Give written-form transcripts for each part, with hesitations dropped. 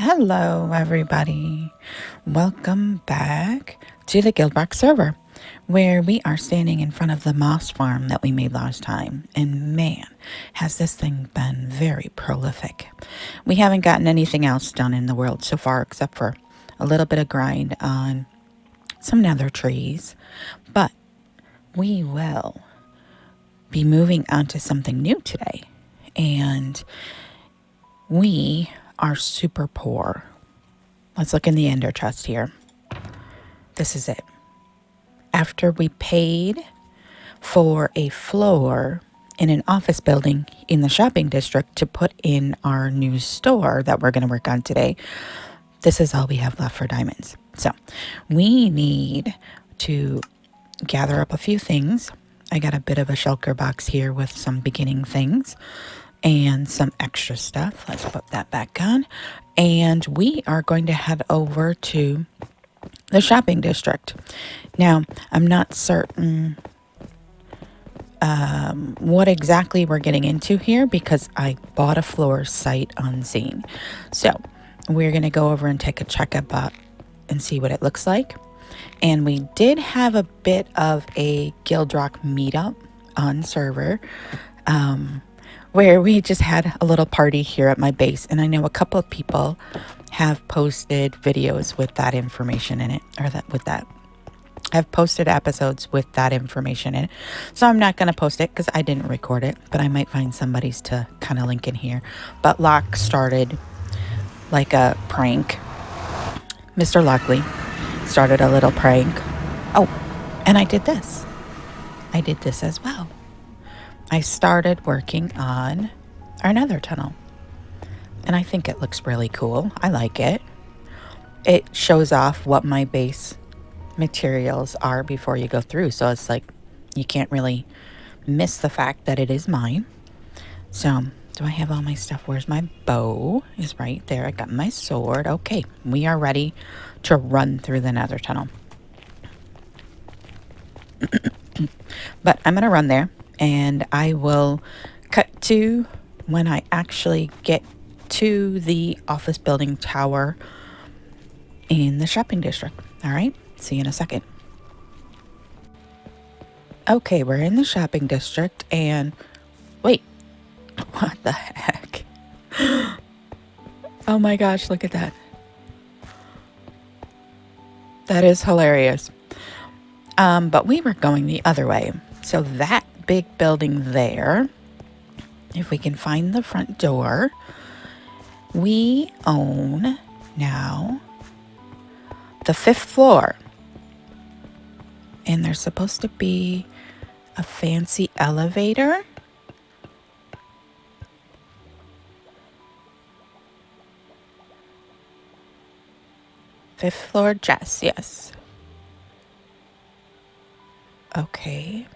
Hello everybody, welcome back to the GuildRock server where we are standing in front of the moss farm that we made last time, and man, has this thing been very prolific. We haven't gotten anything else done in the world so far except for a little bit of grind on some nether trees, but we will be moving on to something new today, and we are super poor. Let's look in the ender chest here. This is it. After we paid for a floor in an office building in the shopping district to put in our new store that we're going to work on today, this is all we have left for diamonds. So we need to gather up a few things. I got a bit of a shulker box here with some beginning things and some extra stuff. Let's put that back on. And we are going to head over to the shopping district. Now, I'm not certain what exactly we're getting into here because I bought a floor sight unseen. So we're going to go over and take a check about and see what it looks like. And we did have a bit of a GuildRock meetup on server, where we just had a little party here at my base, and I know a couple of people have posted videos with that information in it, or I've posted episodes with that information in it. So I'm not going to post it because I didn't record it, but I might find somebody's to kind of link in here. But Locke started like a prank. Mr. Lockley started a little prank. Oh, and I did this. I did this as well. I started working on our nether tunnel, and I think it looks really cool. I like it. It shows off what my base materials are before you go through, so it's like you can't really miss the fact that it is mine. So do I have all my stuff? Where's my bow? Is right there. I got my sword. Okay, we are ready to run through the nether tunnel. But I'm gonna run there, and I will cut to when I actually get to the office building tower in the shopping district. All right, see you in a second. Okay, we're in the shopping district, and wait, what the heck? Oh my gosh, look at that. That is hilarious. But we were going the other way. So that big building there, if we can find the front door, we own now the 5th floor. And there's supposed to be a fancy elevator. Fifth floor, Jess, yes. Okay.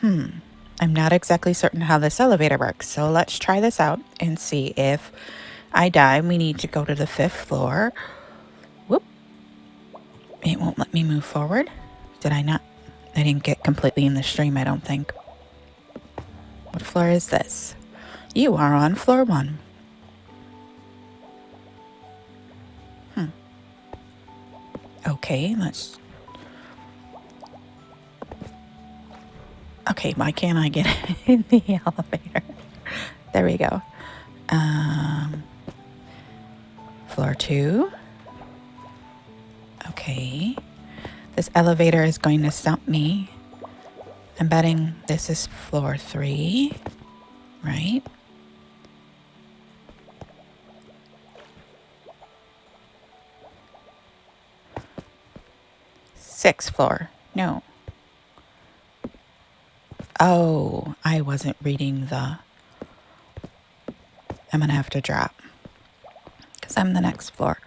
I'm not exactly certain how this elevator works, so let's try this out and see if I die. We need to go to the 5th floor. Whoop. It won't let me move forward. Did I not? I didn't get completely in the stream, I don't think. What floor is this? You are on floor 1. Okay, let's... Okay, why can't I get in the elevator? There we go. Floor 2. Okay. This elevator is going to stump me. I'm betting this is floor 3, right? Sixth floor. No. Oh, I wasn't reading the... I'm going to have to drop because I'm the next floor.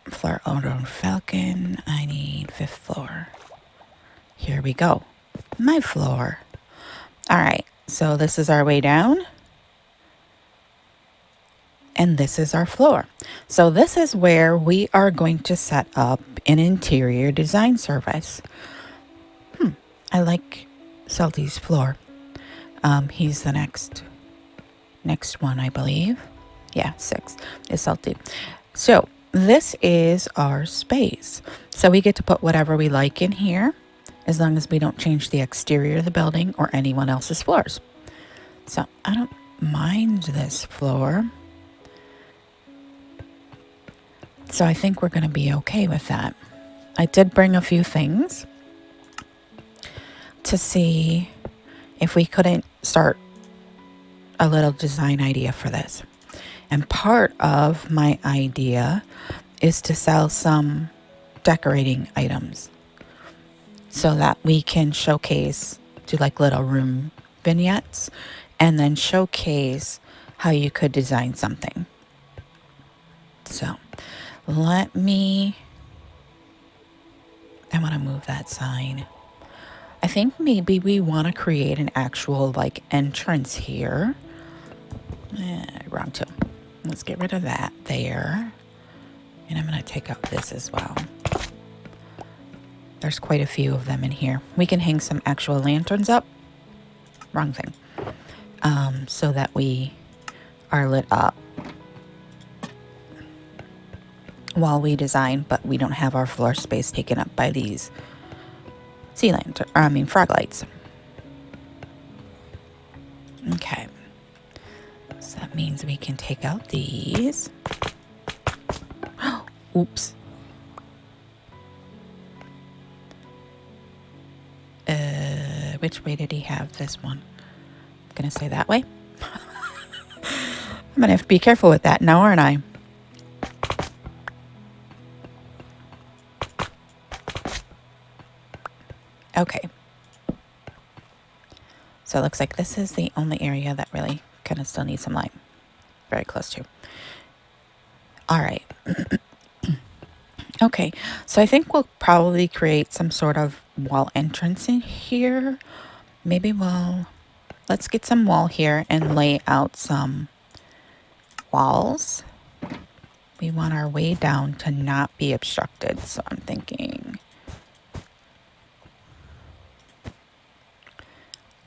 Floor Odon Falcon. I need 5th floor. Here we go. My floor. All right. So this is our way down. And this is our floor. So this is where we are going to set up an interior design service. I like Salty's floor. He's the next one, I believe. Yeah, 6 is Salty. So this is our space. So we get to put whatever we like in here, as long as we don't change the exterior of the building or anyone else's floors. So I don't mind this floor. So I think we're going to be okay with that. I did bring a few things to see if we couldn't start a little design idea for this. And part of my idea is to sell some decorating items so that we can showcase, do like little room vignettes, and then showcase how you could design something. So I want to move that sign. I think maybe we want to create an actual like entrance here. Wrong too. Let's get rid of that there. And I'm going to take out this as well. There's quite a few of them in here. We can hang some actual lanterns up. Wrong thing. So that we are lit up while we design, but we don't have our floor space taken up by these frog lights. Okay. So that means we can take out these. Oops. Which way did he have this one? I'm gonna say that way. I'm gonna have to be careful with that now, aren't I? Okay. So it looks like this is the only area that really kind of still needs some light. Very close to. All right. Okay, so I think we'll probably create some sort of wall entrance in here. Maybe let's get some wall here and lay out some walls. We want our way down to not be obstructed, so I'm thinking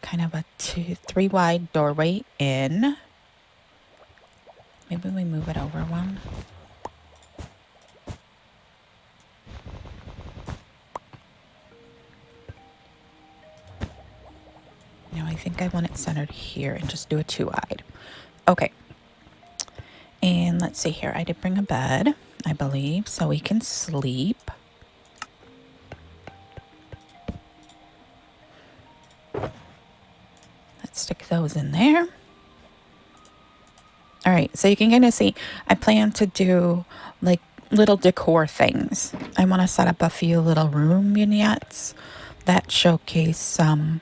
kind of a 3 wide doorway in. Maybe we move it over one. No, I think I want it centered here and just do a 2 wide. Okay. And let's see here. I did bring a bed, I believe, so we can sleep. Let's stick those in there. All right, so you can kind of see, I plan to do like little decor things. I want to set up a few little room vignettes that showcase some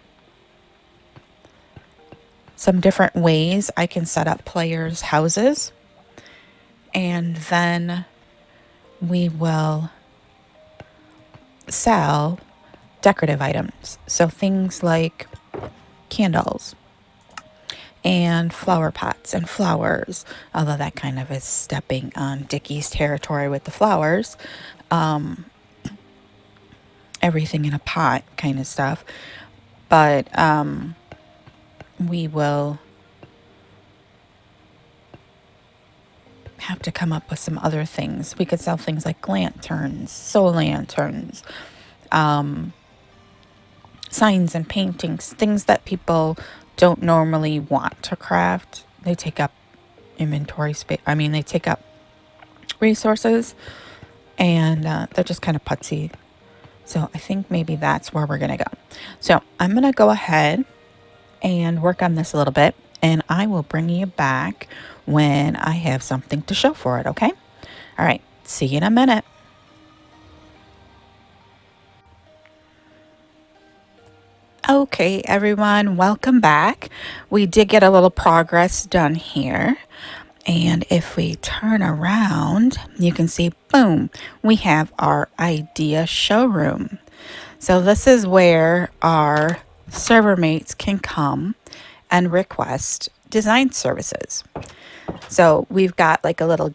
different ways I can set up players' houses. And then we will sell decorative items. So things like candles and flower pots and flowers, although that kind of is stepping on Dickie's territory with the flowers. Everything in a pot kind of stuff. But we will have to come up with some other things. We could sell things like lanterns, soul lanterns, signs and paintings, things that people don't normally want to craft. They take up inventory space. I mean, they take up resources, and they're just kind of putsy. So I think maybe that's where we're going to go. So I'm going to go ahead and work on this a little bit, and I will bring you back when I have something to show for it, okay? All right, see you in a minute. Okay, everyone, welcome back. We did get a little progress done here. And if we turn around, you can see, boom, we have our idea showroom. So this is where our server mates can come and request design services. So we've got like a little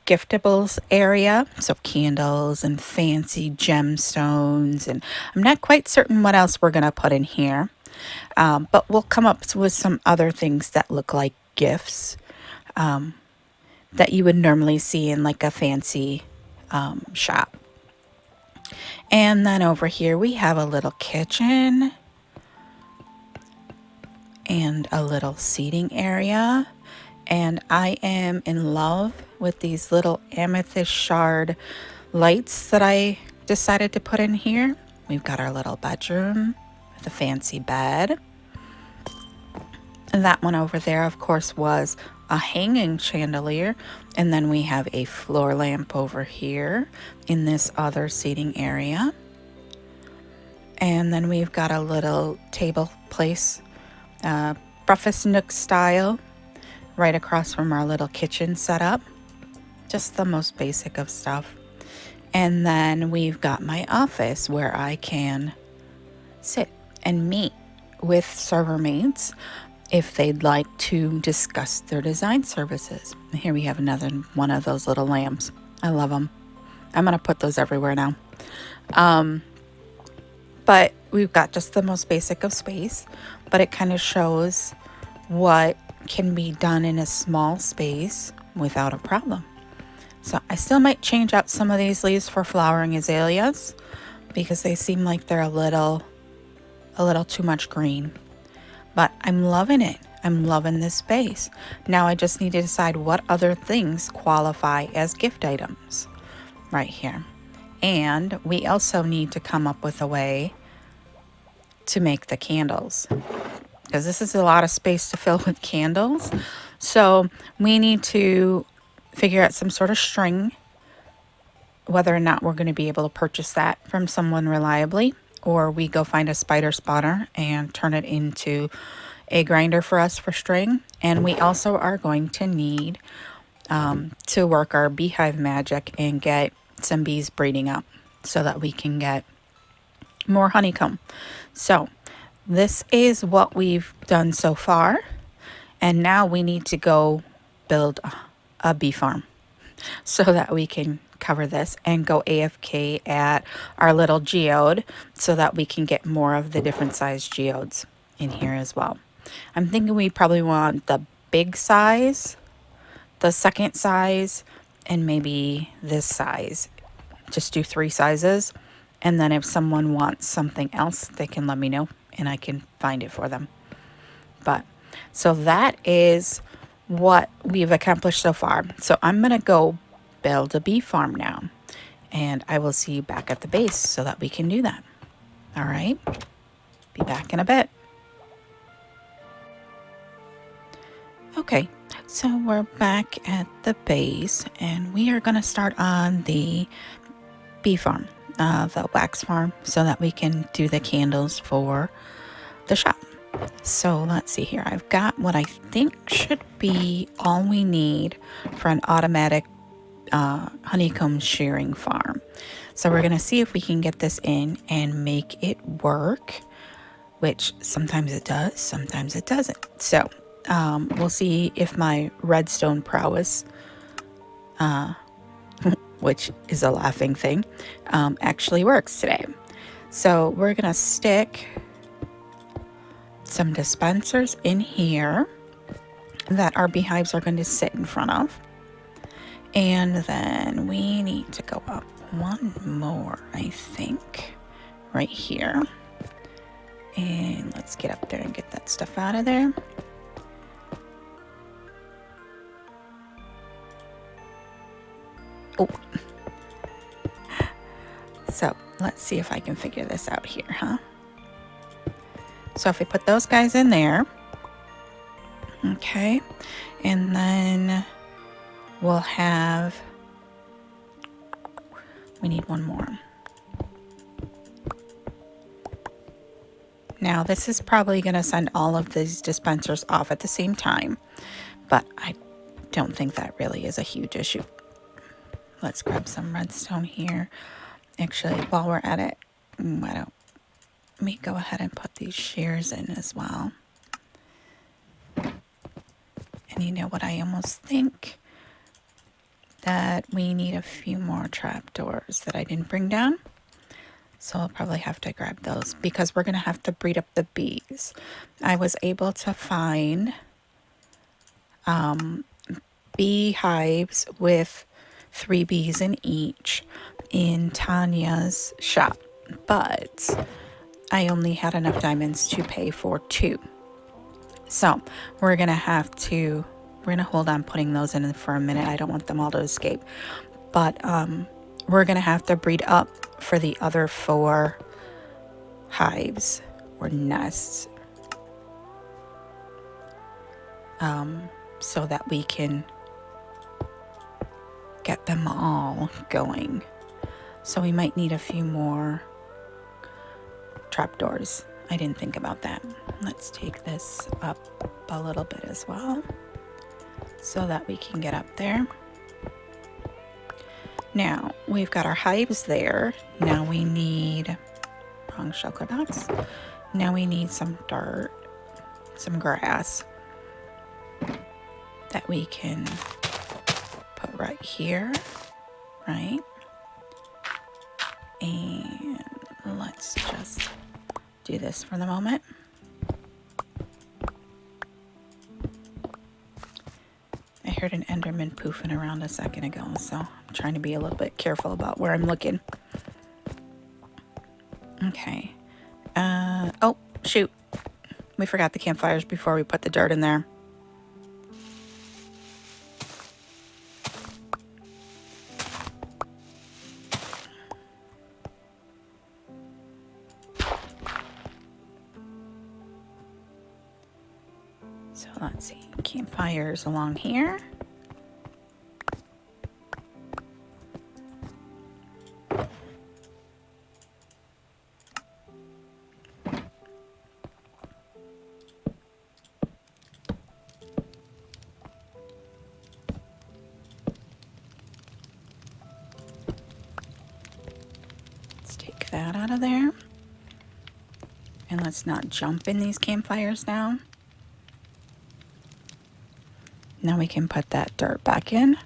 giftables area, so candles and fancy gemstones, and I'm not quite certain what else we're gonna put in here. But we'll come up with some other things that look like gifts that you would normally see in like a fancy shop. And then over here we have a little kitchen and a little seating area. And I am in love with these little amethyst shard lights that I decided to put in here. We've got our little bedroom with a fancy bed. And that one over there, of course, was a hanging chandelier. And then we have a floor lamp over here in this other seating area. And then we've got a little table place, breakfast nook style, right across from our little kitchen setup. Just the most basic of stuff. And then we've got my office where I can sit and meet with server mates if they'd like to discuss their design services. And here we have another one of those little lamps. I love them. I'm going to put those everywhere now. But we've got just the most basic of space, but it kind of shows what can be done in a small space without a problem. So I still might change out some of these leaves for flowering azaleas because they seem like they're a little too much green. But I'm loving it. I'm loving this space. Now I just need to decide what other things qualify as gift items right here. And we also need to come up with a way to make the candles, because this is a lot of space to fill with candles. So we need to figure out some sort of string, whether or not we're going to be able to purchase that from someone reliably, or we go find a spider spotter and turn it into a grinder for us for string. And we also are going to need to work our beehive magic and get some bees breeding up so that we can get more honeycomb. So this is what we've done so far. And now we need to go build a bee farm so that we can cover this and go AFK at our little geode so that we can get more of the different size geodes in here as well. I'm thinking we probably want the big size, the second size, and maybe this size. Just do 3 sizes. And then if someone wants something else, they can let me know and I can find it for them. But so that is what we've accomplished so far. So I'm going to go build a bee farm now. And I will see you back at the base so that we can do that. All right. Be back in a bit. Okay, so we're back at the base and we are going to start on the bee farm, the wax farm, so that we can do the candles for the shop. So let's see here. I've got what I think should be all we need for an automatic honeycomb shearing farm. So we're going to see if we can get this in and make it work, which sometimes it does, sometimes it doesn't. So we'll see if my redstone prowess, which is a laughing thing, actually works today. So we're going to stick some dispensers in here that our beehives are going to sit in front of. And then we need to go up one more, I think, right here. And let's get up there and get that stuff out of there. Oh. So let's see if I can figure this out here, huh? So if we put those guys in there, okay, and then we'll have, we need one more. Now this is probably going to send all of these dispensers off at the same time, but I don't think that really is a huge issue. Let's grab some redstone here. Actually, while we're at it, why don't we go ahead and put these shears in as well. And you know what, I almost think that we need a few more trapdoors that I didn't bring down. So I'll probably have to grab those because we're going to have to breed up the bees. I was able to find beehives with 3 bees in each in Tanya's shop, but I only had enough diamonds to pay for 2. So we're going to hold on putting those in for a minute. I don't want them all to escape. But we're going to have to breed up for the other 4 hives or nests so that we can get them all going. So we might need a few more trapdoors. I didn't think about that. Let's take this up a little bit as well so that we can get up there. Now we've got our hives there. Now we need, wrong shulker box. Now we need some dirt, some grass that we can put right here, right? And let's just do this for the moment. I heard an Enderman poofing around a second ago, so I'm trying to be a little bit careful about where I'm looking. Okay. Oh, shoot. We forgot the campfires before we put the dirt in there. So let's see, campfires along here. Let's take that out of there. And let's not jump in these campfires now. Now we can put that dirt back in.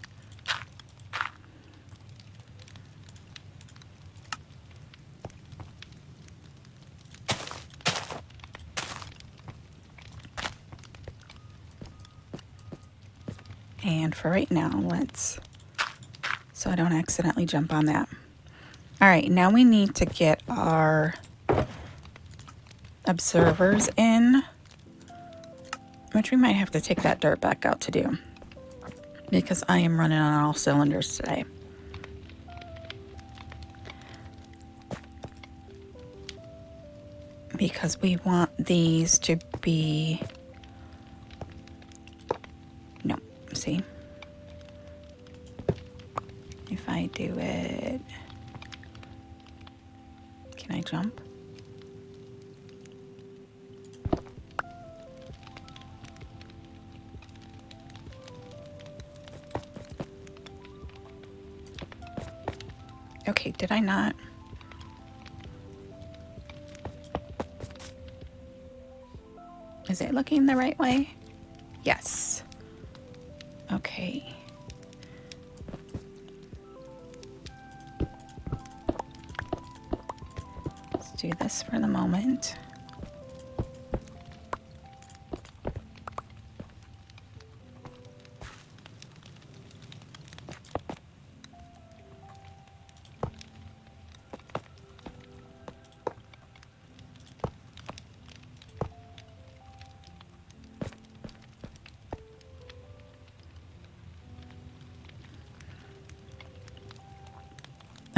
And for right now, so I don't accidentally jump on that. All right, now we need to get our observers in, which we might have to take that dirt back out to do because I am running on all cylinders today. Because we want these to be, no, see? If I do it, can I jump? Okay, did I not? Is it looking the right way? Yes. Okay. Let's do this for the moment.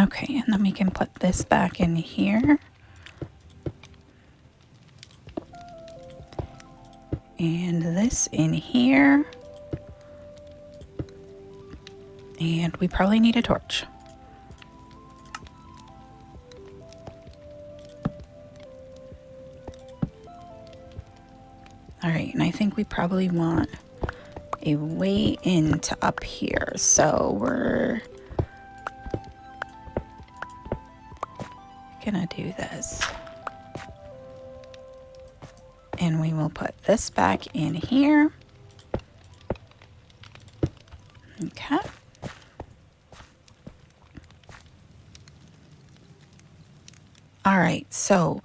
Okay, and then we can put this back in here. And this in here. And we probably need a torch. All right, and I think we probably want a way into up here. So we're gonna do this. And we will put this back in here. Okay. All right, so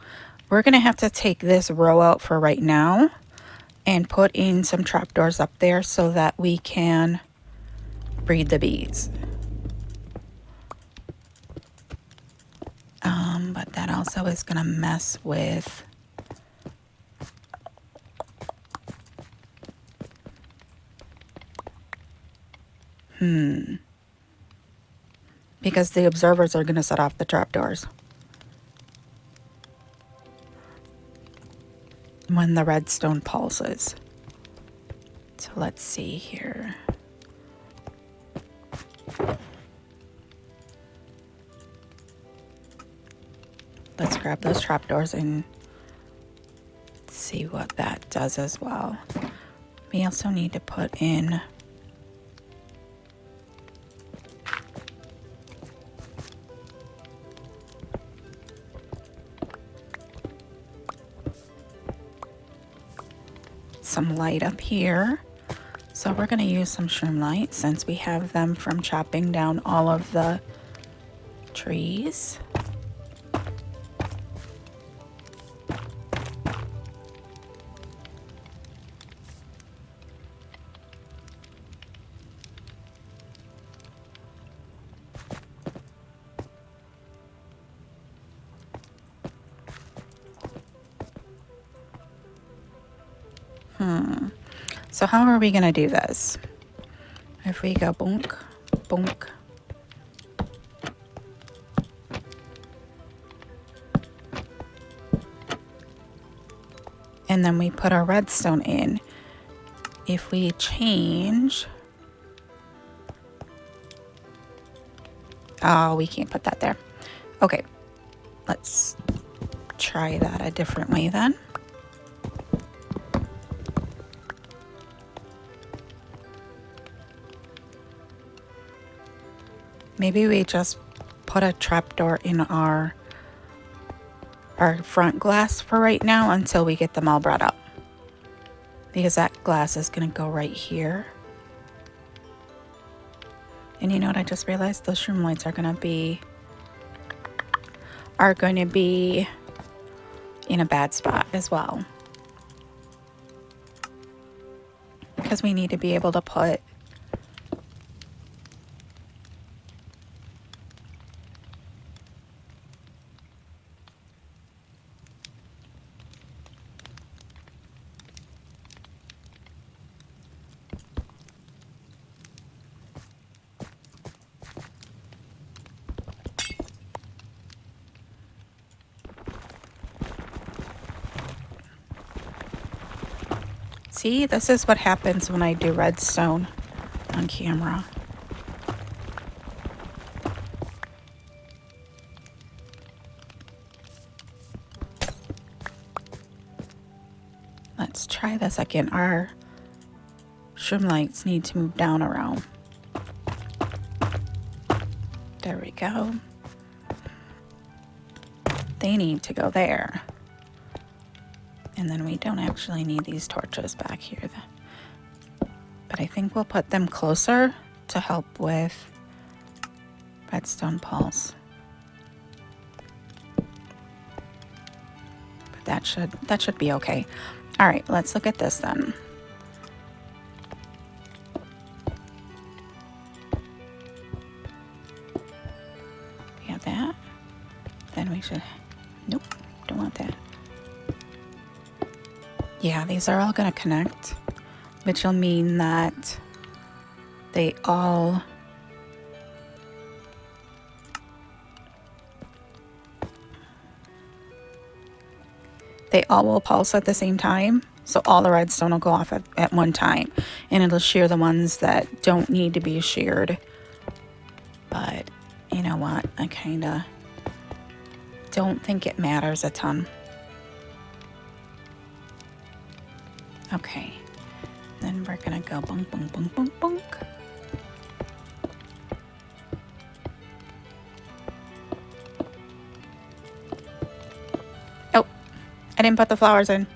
we're gonna have to take this row out for right now and put in some trapdoors up there so that we can breed the bees. But that also is gonna mess with because the observers are gonna set off the trapdoors when the redstone pulses. So let's see here. Let's grab those trapdoors and see what that does as well. We also need to put in some light up here. So we're going to use some shroom light since we have them from chopping down all of the trees. So how are we going to do this? If we go bonk, bonk. And then we put our redstone in. If we change... Oh, we can't put that there. Okay, let's try that a different way then. Maybe we just put a trapdoor in our front glass for right now until we get them all brought up. Because that glass is going to go right here. And you know what I just realized? Those shroom lights are going to be in a bad spot as well. Because we need to be able to put See, this is what happens when I do redstone on camera. Let's try this again. Our shroom lights need to move down around. There we go. They need to go there. And then we don't actually need these torches back here. But I think we'll put them closer to help with redstone pulse. But that should be okay. All right, let's look at this then. We have that. Then we should, nope, don't want that. Yeah, these are all going to connect, which will mean that they all will pulse at the same time. So all the redstone will go off at one time, and it'll shear the ones that don't need to be sheared. But you know what? I kind of don't think it matters a ton. Okay, then we're gonna go bunk, bunk, bunk, bunk, bunk. Oh, I didn't put the flowers in.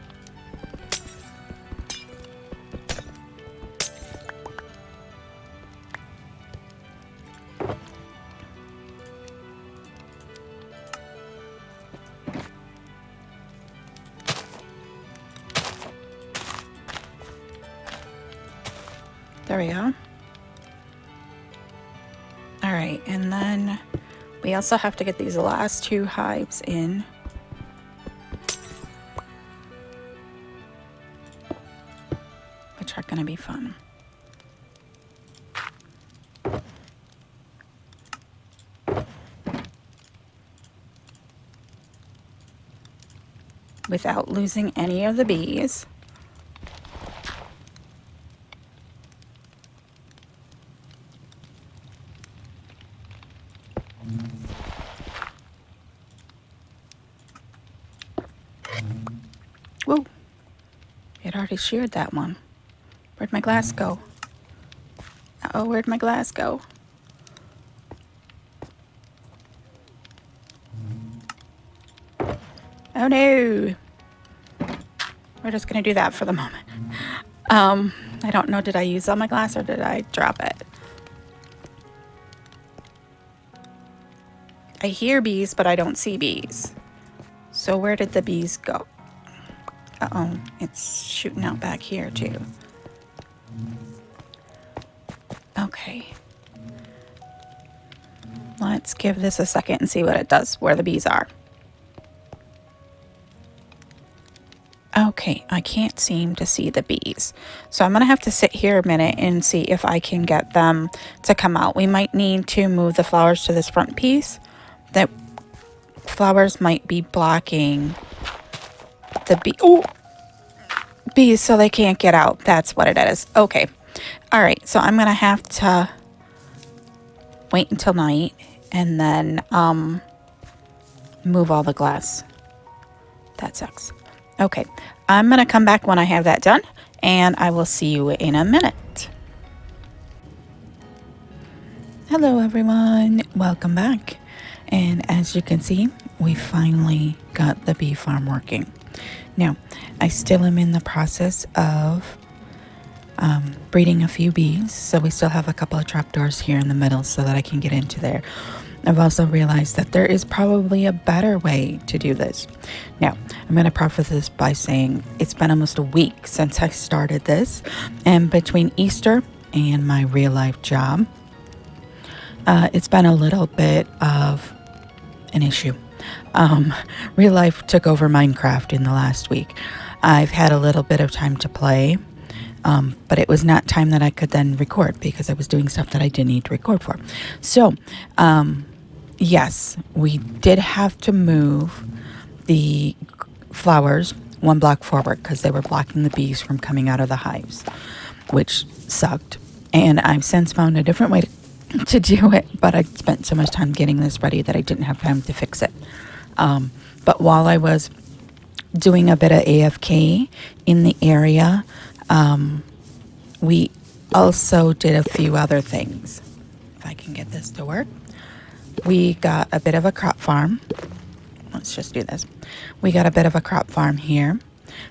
There we go. All right, and then we also have to get these last 2 hives in. Which are gonna be fun. Without losing any of the bees. Whoa, it already sheared that one. Where'd my glass go? Uh-oh, where'd my glass go? Oh no! We're just gonna do that for the moment. I don't know, did I use all my glass or did I drop it? I hear bees, but I don't see bees. So where did the bees go? Uh-oh, it's shooting out back here too. Okay. Let's give this a second and see what it does, where the bees are. Okay, I can't seem to see the bees. So I'm going to have to sit here a minute and see if I can get them to come out. We might need to move the flowers to this front piece. That flowers might be blocking the bees so they can't get out. That's what it is. Okay. All right, so I'm going to have to wait until night and then move all the glass. That sucks. Okay, I'm going to come back when I have that done, and I will see you in a minute. Hello, everyone. Welcome back. And as you can see, we finally got the bee farm working. Now, I still am in the process of breeding a few bees, so we still have a couple of trapdoors here in the middle so that I can get into there. I've also realized that there is probably a better way to do this. Now, I'm going to preface this by saying it's been almost a week since I started this, and between Easter and my real life job, it's been a little bit of an issue. Real life took over Minecraft in the last week. I've had a little bit of time to play, but it was not time that I could then record because I was doing stuff that I didn't need to record for. So, yes, we did have to move the flowers 1 block forward because they were blocking the bees from coming out of the hives, which sucked. And I've since found a different way to do it, but I spent so much time getting this ready that I didn't have time to fix it. But while I was doing a bit of AFK in the area, we also did a few other things. If I can get this to work. We got a bit of a crop farm. Let's just do this. We got a bit of a crop farm here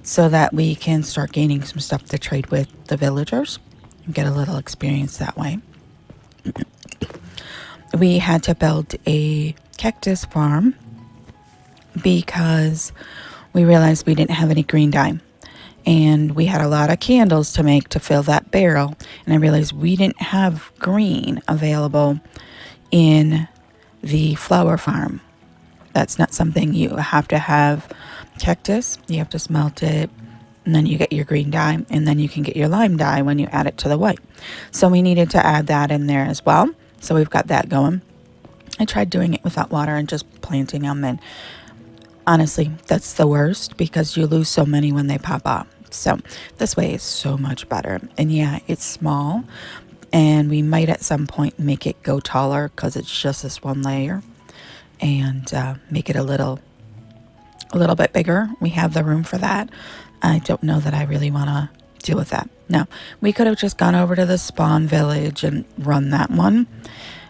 so that we can start gaining some stuff to trade with the villagers and get a little experience that way. We had to build a cactus farm because we realized we didn't have any green dye. And we had a lot of candles to make to fill that barrel. And I realized we didn't have green available in the flower farm. That's not something you have to have. Cactus, you have to smelt it, and then you get your green dye, and then you can get your lime dye when you add it to the white. So we needed to add that in there as well. So we've got that going. I tried doing it without water and just planting them, and honestly, that's the worst because you lose so many when they pop up. So this way is so much better. And yeah, it's small, and we might at some point make it go taller because it's just this one layer, and make it a little bit bigger. We have the room for that. I don't know that I really want to deal with that. No, we could have just gone over to the spawn village and run that one.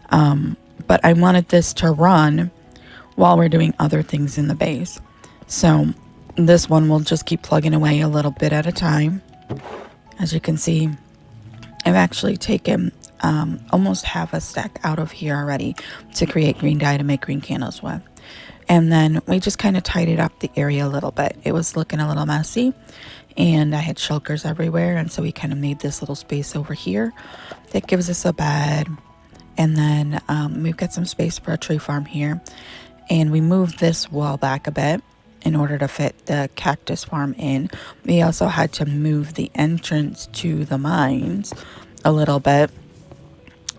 But I wanted this to run while we're doing other things in the base. So this one will just keep plugging away a little bit at a time. As you can see, I've actually taken almost half a stack out of here already to create green dye to make green candles with. And then we just kind of tidied up the area a little bit. It was looking a little messy and I had shulkers everywhere. And so we kind of made this little space over here that gives us a bed. And then we've got some space for a tree farm here. And we moved this wall back a bit in order to fit the cactus farm in. We also had to move the entrance to the mines a little bit.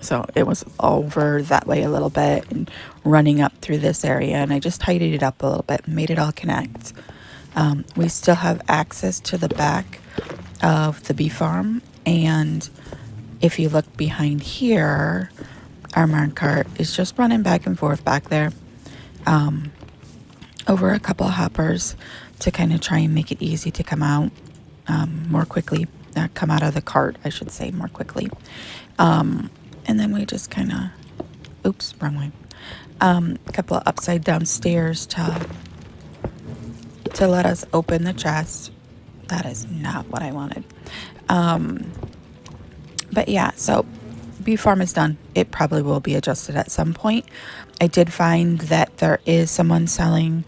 So it was over that way a little bit and running up through this area. And I just tidied it up a little bit and made it all connect. We still have access to the back of the bee farm. And if you look behind here, our mine cart is just running back and forth back there over a couple of hoppers to kind of try and make it easy to come out more quickly. Come out of the cart, I should say, more quickly. And then we just kind of, oops, wrong way. A couple of upside down stairs to let us open the chest. That is not what I wanted. But yeah, so bee farm is done. It probably will be adjusted at some point. I did find that there is someone selling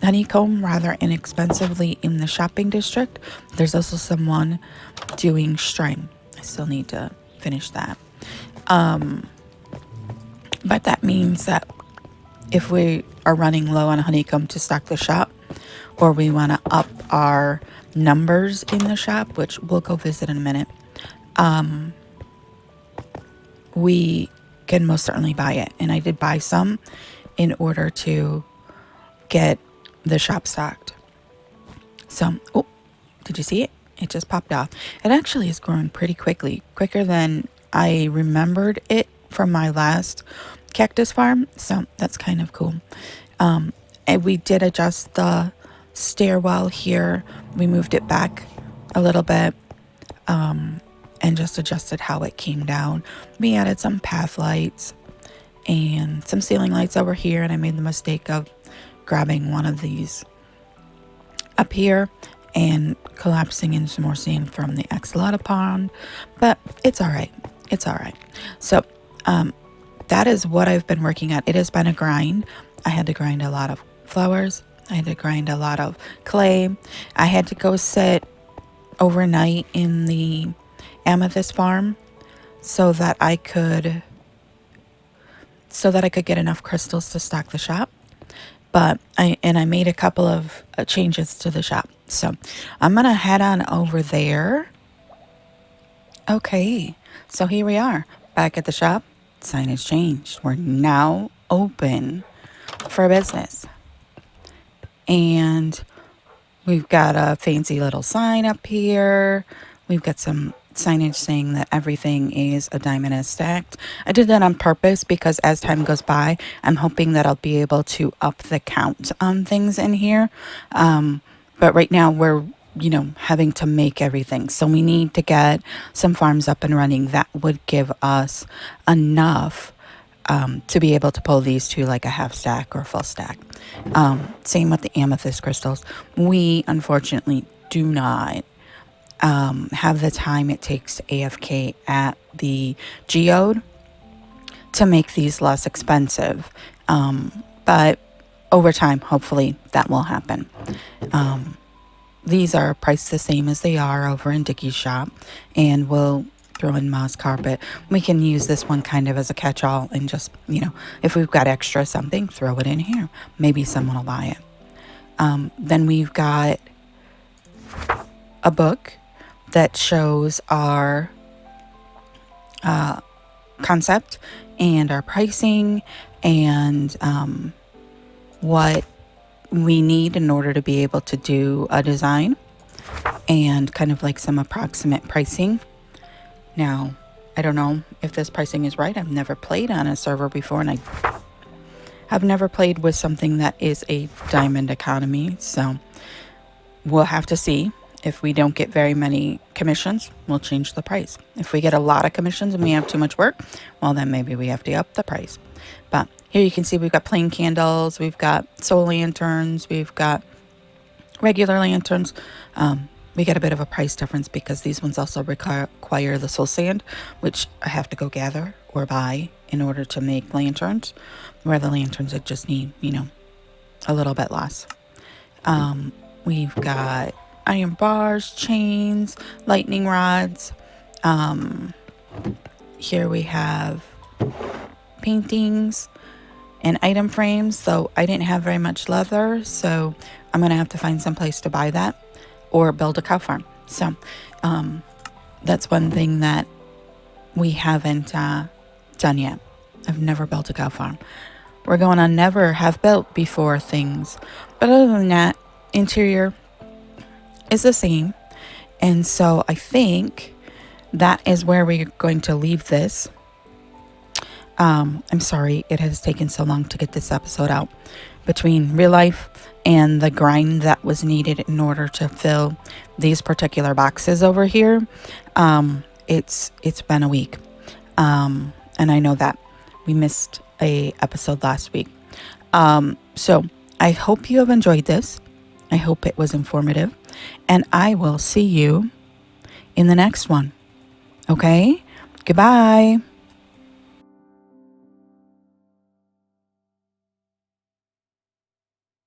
honeycomb rather inexpensively in the shopping district. There's also someone doing string. I still need to finish that. But that means that if we are running low on honeycomb to stock the shop, or we want to up our numbers in the shop, which we'll go visit in a minute, we can most certainly buy it. And I did buy some in order to get the shop stocked. So, oh, did you see it? It just popped off. It actually is growing pretty quickly, quicker than I remembered it from my last cactus farm. So that's kind of cool. And we did adjust the stairwell here. We moved it back a little bit and just adjusted how it came down. We added some path lights and some ceiling lights over here. And I made the mistake of grabbing one of these up here and collapsing in some more sand from the axolotl pond, but it's all right. It's all right. So that is what I've been working at. It has been a grind. I had to grind a lot of flowers. I had to grind a lot of clay. I had to go sit overnight in the amethyst farm so that I could get enough crystals to stock the shop. But I made a couple of changes to the shop. So I'm going to head on over there. Okay, so here we are back at the shop. Signage changed. We're now open for business. And we've got a fancy little sign up here. We've got some signage saying that everything is a diamond is stacked. I did that on purpose because as time goes by, I'm hoping that I'll be able to up the count on things in here. But right now we're, having to make everything. So we need to get some farms up and running that would give us enough to be able to pull these to like a half stack or full stack. Same with the amethyst crystals. We unfortunately do not have the time it takes to AFK at the geode to make these less expensive. But over time, hopefully that will happen. These are priced the same as they are over in Dickie's shop, and we'll throw in moss carpet. We can use this one kind of as a catch-all and just, if we've got extra something, throw it in here. Maybe someone will buy it. Then we've got a book that shows our concept and our pricing and what we need in order to be able to do a design and kind of like some approximate pricing. Now, I don't know if this pricing is right. I've never played on a server before, and I have never played with something that is a diamond economy, so we'll have to see. If we don't get very many commissions, we'll change the price. If we get a lot of commissions and we have too much work, well, then maybe we have to up the price. But here you can see we've got plain candles, we've got soul lanterns, we've got regular lanterns. We get a bit of a price difference because these ones also require the soul sand, which I have to go gather or buy in order to make lanterns, where the lanterns would just need, you know, a little bit less. We've got iron bars, chains, lightning rods. Here we have paintings and item frames. So I didn't have very much leather, so I'm gonna have to find some place to buy that or build a cow farm. So that's one thing that we haven't done yet. I've never built a cow farm. We're going on never have built before things, but other than that, interior is the same. And so I think that is where we're going to leave this. I'm sorry it has taken so long to get this episode out. Between real life and the grind that was needed in order to fill these particular boxes over here, it's been a week. And I know that we missed a episode last week. So I hope you have enjoyed this. I hope it was informative, and I will see you in the next one. Okay? Goodbye.